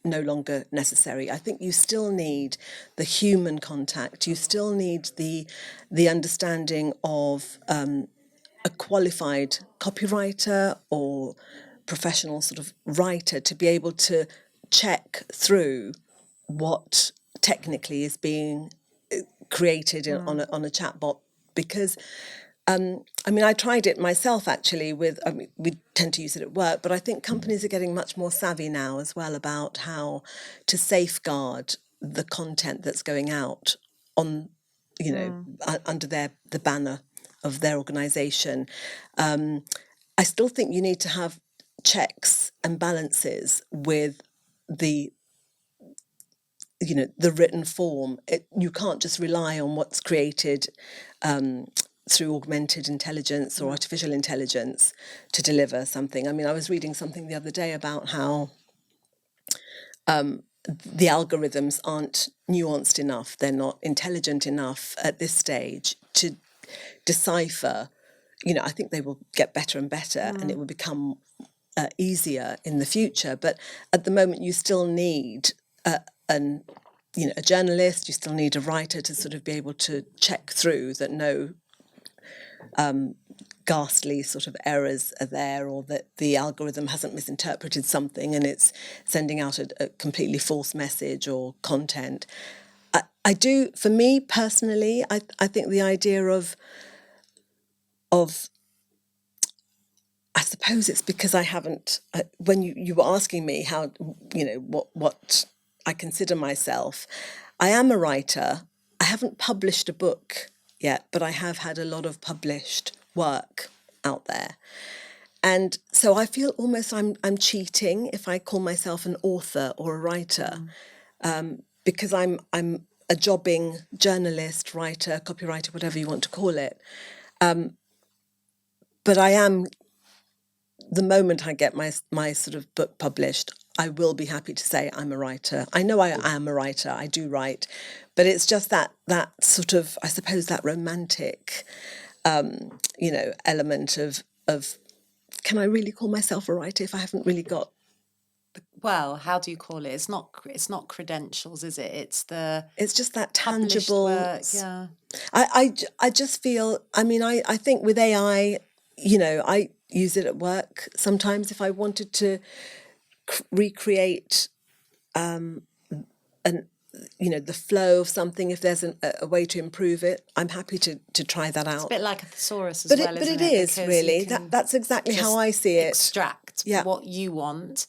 no longer necessary. I think you still need the human contact. You still need the understanding of a qualified copywriter or professional sort of writer to be able to check through what technically is being created on a chatbot, because I mean, I tried it myself actually we tend to use it at work, but I think companies are getting much more savvy now as well about how to safeguard the content that's going out on, under the banner of their organisation. I still think you need to have checks and balances with the the written form. You can't just rely on what's created through augmented intelligence or artificial intelligence to deliver something. I mean, I was reading something the other day about how the algorithms aren't nuanced enough. They're not intelligent enough at this stage to decipher. I think they will get better and better, and it will become easier in the future. But at the moment, you still need a journalist. You still need a writer to sort of be able to check through that no ghastly sort of errors are there, or that the algorithm hasn't misinterpreted something and it's sending out a completely false message or content. I do, for me personally, I think the idea of I suppose it's because I haven't, when you were asking me how, what I consider myself, I am a writer. I haven't published a book yet, but I have had a lot of published work out there. And so I feel almost I'm cheating if I call myself an author or a writer, because I'm a jobbing journalist, writer, copywriter, whatever you want to call it. But I am, the moment I get my sort of book published, I will be happy to say I'm a writer. I know I am a writer. I do write, but it's just that sort of, I suppose, that romantic, element of can I really call myself a writer if I haven't really got?
Well, how do you call it? It's not credentials, is it? It's
just that tangible
work. Yeah.
I just feel. I mean, I think with AI, I use it at work sometimes if I wanted to recreate the flow of something. If there's a way to improve it, I'm happy to try that out.
It's a bit like a thesaurus as
but
well,
it
isn't
is really that's exactly how I see it.
Extract what you want.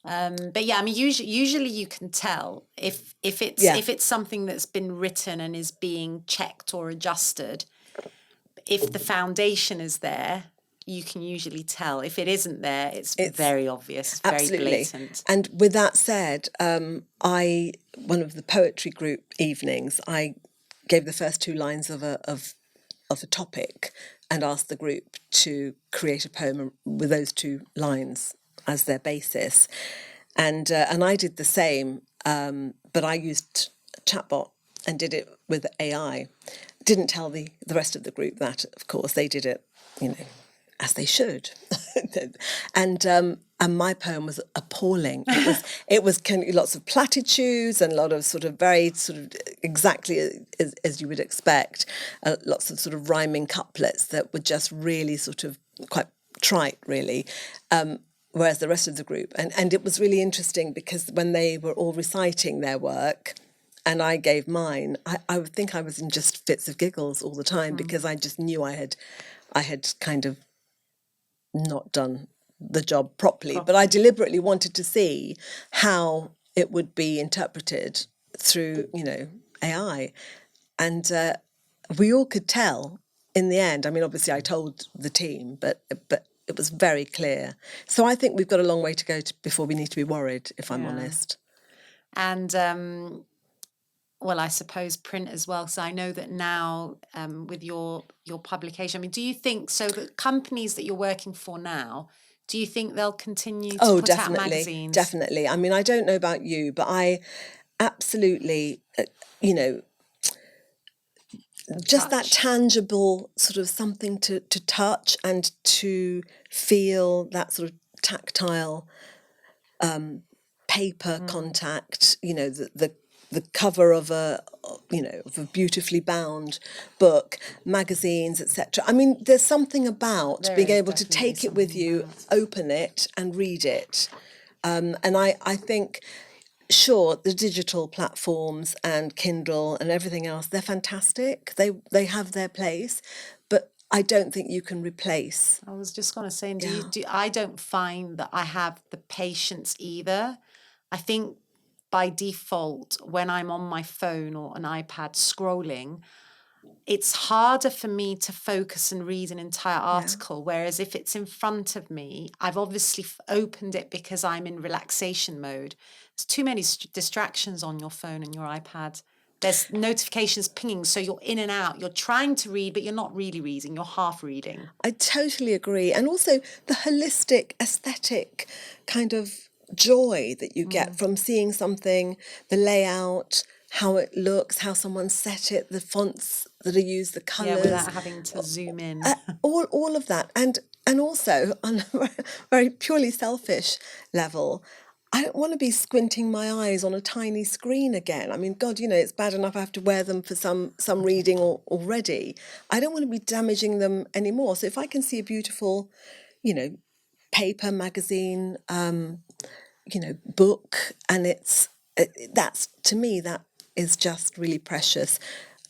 But yeah, I mean, usually you can tell if it's something that's been written and is being checked or adjusted. If the foundation is there, you can usually tell. If it isn't there, it's very obvious, very blatant.
And with that said, one of the poetry group evenings, I gave the first two lines of a topic and asked the group to create a poem with those two lines as their basis, and I did the same, but I used chatbot and did it with AI. Didn't tell the rest of the group that, of course, they did it, as they should, and my poem was appalling. It was lots of platitudes and a lot of sort of very sort of exactly as you would expect, lots of sort of rhyming couplets that were just really sort of quite trite, really. Whereas the rest of the group, and it was really interesting because when they were all reciting their work and I gave mine, I would think I was in just fits of giggles all the time, because I just knew I had kind of not done the job properly. But I deliberately wanted to see how it would be interpreted through, AI. And we all could tell in the end. I mean, obviously I told the team, but it was very clear. So I think we've got a long way to go before we need to be worried, if I'm honest. And
well, I suppose print as well. So I know that now with your publication, I mean, do you think, so the companies that you're working for now, do you think they'll continue to put out magazines?
Definitely. I mean, I don't know about you, but I absolutely, just that tangible sort of something to touch and to feel, that sort of tactile paper contact, the cover of a beautifully bound book, magazines, etc. I mean, there's something about being able to take it with you, open it and read it. And I think sure, the digital platforms and Kindle and everything else, they're fantastic. They have their place, but I don't think you can replace.
I was just going to say,
Yeah.
I don't find that I have the patience either. I think by default, when I'm on my phone or an iPad scrolling, it's harder for me to focus and read an entire article. Whereas if it's in front of me, I've obviously opened it because I'm in relaxation mode. There's too many distractions on your phone and your iPad. There's notifications pinging, so you're in and out. You're trying to read, but you're not really reading. You're half reading.
I totally agree. And also the holistic, aesthetic kind of joy that you get from seeing something, the layout, how it looks, how someone set it, the fonts that are used, the colours.
Yeah, without having to zoom in.
All of that. And also, on a very purely selfish level, I don't want to be squinting my eyes on a tiny screen again. I mean, God, it's bad enough I have to wear them for some reading already. I don't want to be damaging them anymore. So if I can see a beautiful, paper, magazine, book, and that's, to me, that is just really precious.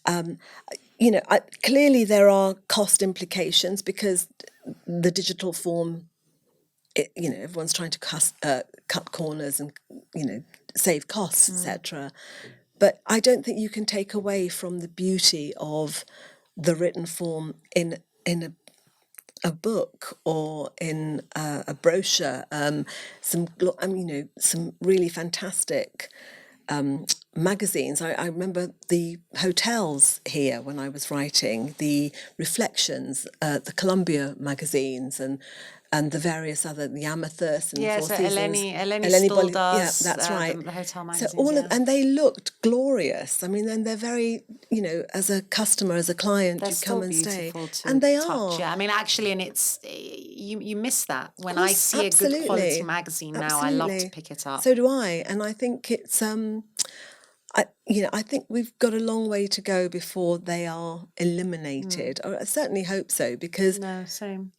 Clearly there are cost implications because the digital form, everyone's trying to cut corners and, save costs, etc. But I don't think you can take away from the beauty of the written form in a book or in a brochure. Some really fantastic magazines. I remember the hotels here when I was writing, the Reflections, the Columbia magazines, and the various other, the Amethyst and Four
So
Seasons.
Eleni still does.
Yeah, that's right.
The hotel
So
magazines.
and they looked glorious. I mean, then they're very, as a customer, as a client,
They're
you
still
come and stay,
beautiful to
and they
touch.
are.
Yeah, I mean, actually, and it's you miss that when I
Course,
see a good quality magazine now. I love to pick it up.
So do I, and I think it's I think we've got a long way to go before they are eliminated. Or I certainly hope so, because
No, same.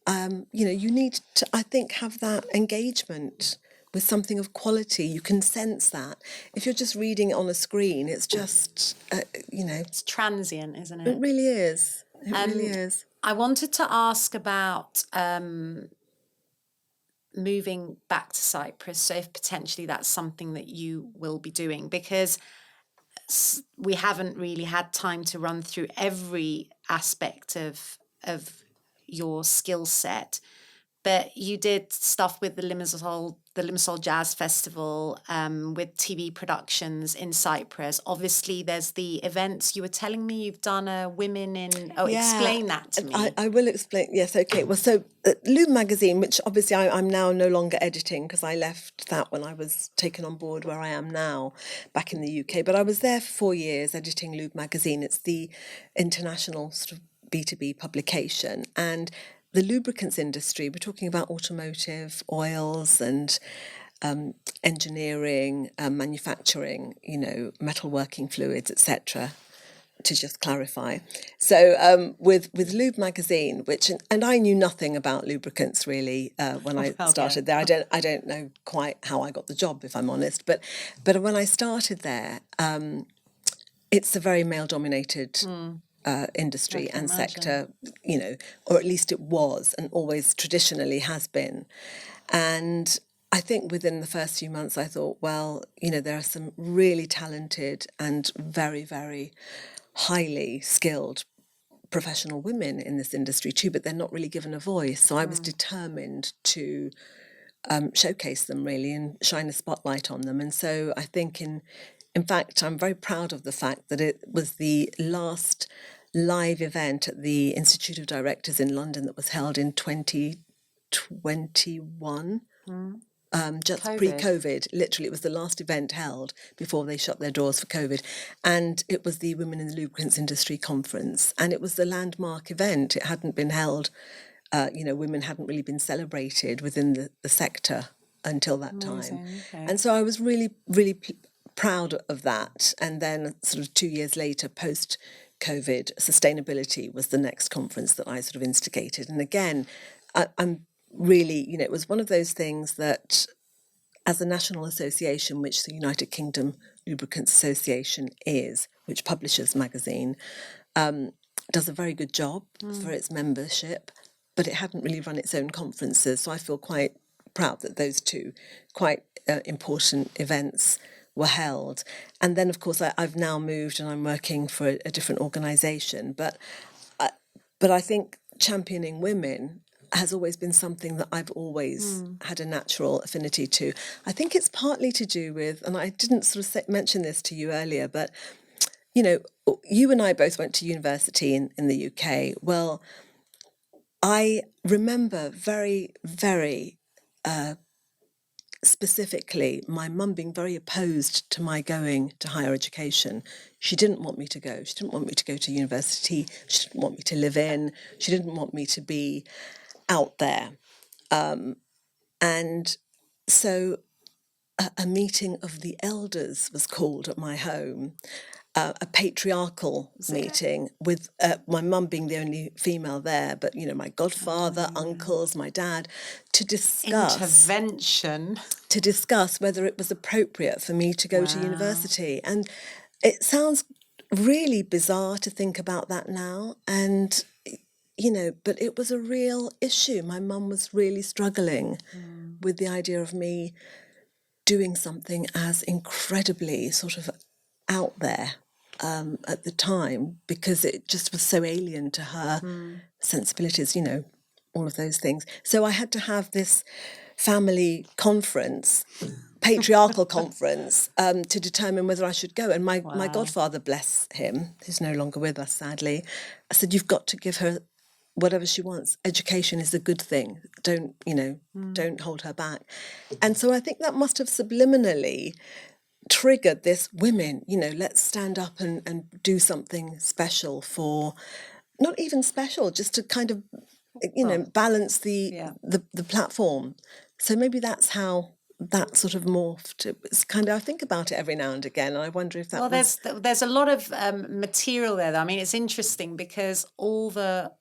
you need to, I think, have that engagement with something of quality. You can sense that. If you're just reading it on a screen, it's just
It's transient, isn't
it
it?
really is. It really is.
I wanted to ask about moving back to Cyprus. So if potentially that's something that you will be doing, because we haven't really had time to run through every aspect of your skill set. But you did stuff with the Limassol Jazz Festival, with TV productions in Cyprus. Obviously, there's the events. You were telling me you've done a women in... Oh, explain that to me.
I will explain. Yes, okay. Well, so Lube magazine, which obviously I'm now no longer editing because I left that when I was taken on board where I am now, back in the UK. But I was there for 4 years editing Lube magazine. It's the international sort of B2B publication. And the lubricants industry, we're talking about automotive, oils and engineering, manufacturing, metalworking fluids, etc., to just clarify. So with Lube magazine, and I knew nothing about lubricants really when I started there. I don't know quite how I got the job, if I'm honest, but when I started there, it's a very male-dominated industry and sector, or at least it was, and always traditionally has been. And I think within the first few months, I thought, well, there are some really talented and very, very highly skilled professional women in this industry too, but they're not really given a voice. So I was determined to showcase them really and shine a spotlight on them. And so I think in fact, I'm very proud of the fact that it was the last live event at the Institute of Directors in London that was held in 2021. Just pre-COVID, literally, it was the last event held before they shut their doors for COVID, and it was the Women in the Lubricants Industry Conference, and it was the landmark event. It hadn't been held, women hadn't really been celebrated within the sector until that time, and so I was really, really proud of that. And then sort of 2 years later, post-COVID, sustainability was the next conference that I sort of instigated, and again, I'm really, it was one of those things that as a national association, which the United Kingdom Lubricants Association is, which publishes magazine, does a very good job for its membership, but it hadn't really run its own conferences. So I feel quite proud that those two quite important events were held. And then, of course, I've now moved and I'm working for a different organisation. But I think championing women has always been something that I've always had a natural affinity to. I think it's partly to do with, and I didn't sort of mention this to you earlier, but, you know, you and I both went to university in the UK. Well, I remember very, very specifically my mum being very opposed to my going to higher education. She didn't want me to go. She didn't want me to go to university. She didn't want me to live in. She didn't want me to be out there. And so a meeting of the elders was called at my home, a patriarchal meeting with my mum being the only female there, but, you know, my godfather, uncles, my dad, to discuss whether it was appropriate for me to go to university. And it sounds really bizarre to think about that now. And, you know, but it was a real issue. My mum was really struggling with the idea of me doing something as incredibly sort of out there at the time, because it just was so alien to her sensibilities, you know, all of those things. So I had to have this family conference, patriarchal conference, to determine whether I should go. And my godfather, bless him, who's no longer with us, sadly, I said, you've got to give her whatever she wants. Education is a good thing. Don't, you know, don't hold her back. And so I think that must have subliminally triggered this women, you know, let's stand up and do something special for, not even special, just to kind of, you know, balance the platform. So maybe that's how that sort of morphed. It's kind of, I think about it every now and again, and I wonder if that
there's a lot of material there, though. I mean, it's interesting because all the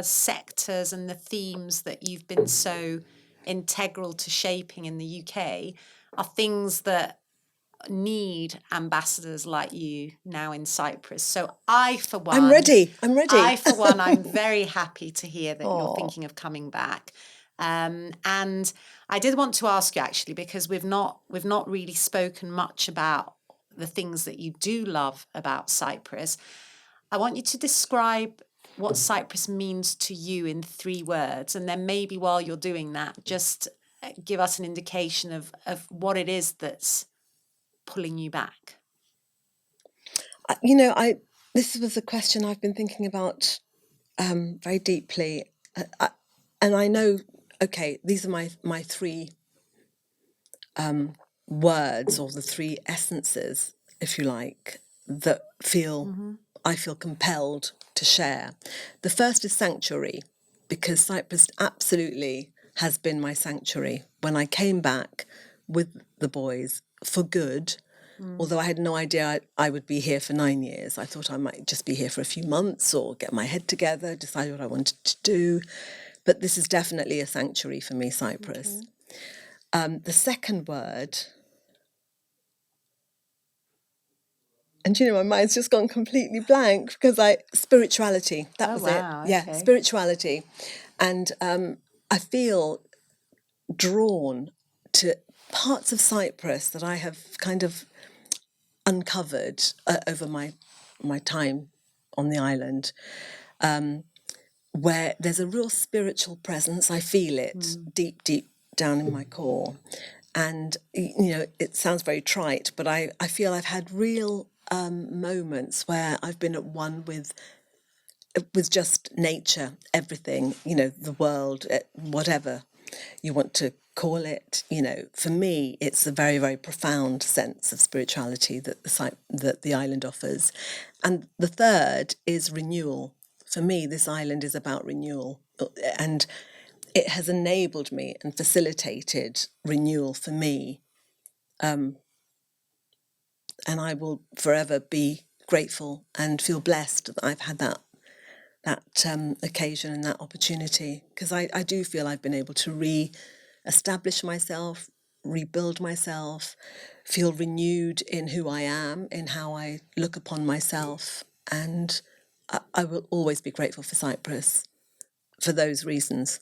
sectors and the themes that you've been so integral to shaping in the UK are things that need ambassadors like you now in Cyprus. So I, for one...
I'm ready.
I, for one, I'm very happy to hear that you're thinking of coming back. And I did want to ask you, actually, because we've not really spoken much about the things that you do love about Cyprus. I want you to describe what Cyprus means to you in 3 words. And then maybe while you're doing that, just give us an indication of what it is that's pulling you back.
You know, this was a question I've been thinking about very deeply. And I know, okay, these are my 3 words, or the 3 essences, if you like, that I feel compelled to share. The first is sanctuary, because Cyprus absolutely has been my sanctuary. When I came back with the boys for good, although I had no idea I would be here for 9 years. I thought I might just be here for a few months or get my head together, decide what I wanted to do. But this is definitely a sanctuary for me, Cyprus. The second word, and you know, my mind's just gone completely blank, because spirituality, that was it.
Okay.
Yeah, spirituality. And I feel drawn to parts of Cyprus that I have kind of uncovered over my time on the island, where there's a real spiritual presence. I feel it deep down in my core. And, you know, it sounds very trite, but I feel I've had real moments where I've been at one with just nature, everything, you know, the world, whatever you want to call it. You know, for me, it's a very, very profound sense of spirituality that the island offers. And the third is renewal. For me, this island is about renewal, and it has enabled me and facilitated renewal for me. And I will forever be grateful and feel blessed that I've had that occasion and that opportunity, because I do feel I've been able to re-establish myself, rebuild myself, feel renewed in who I am, in how I look upon myself. And I will always be grateful for Cyprus for those reasons.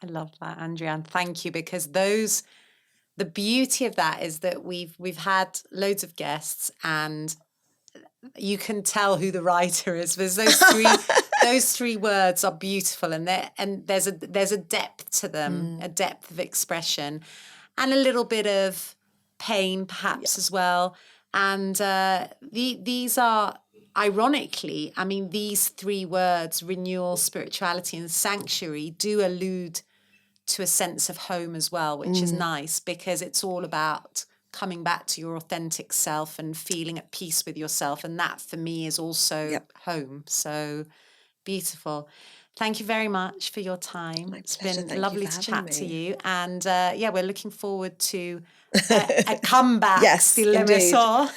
I love that, Andrianne. Thank you, because the beauty of that is that we've had loads of guests, and you can tell who the writer is. There's those three words are beautiful, and there's a depth to them, a depth of expression, and a little bit of pain perhaps as well. And these are, ironically, I mean, these three words, renewal, spirituality, and sanctuary, do allude to a sense of home as well, which is nice, because it's all about coming back to your authentic self and feeling at peace with yourself. And that for me is also home. So beautiful. Thank you very much for your time.
My
It's
pleasure.
been
Thank
lovely
you for
to
having
chat to
me.
you. And we're looking forward to a comeback.
Yes, indeed.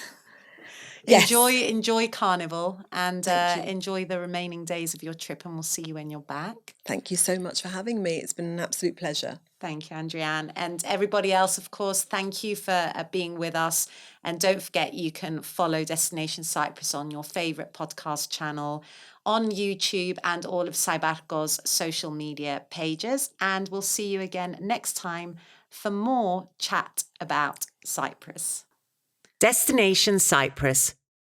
Yes.
Enjoy Carnival, and
Thank you.
enjoy the remaining days of your trip, and we'll see you when you're back.
Thank you so much for having me. It's been an absolute pleasure.
Thank you, Andrianne. And everybody else, of course, thank you for being with us. And don't forget, you can follow Destination Cyprus on your favourite podcast channel, on YouTube, and all of Cybarco's social media pages. And we'll see you again next time for more chat about Cyprus. Destination Cyprus,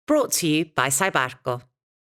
brought to you by Cybarco.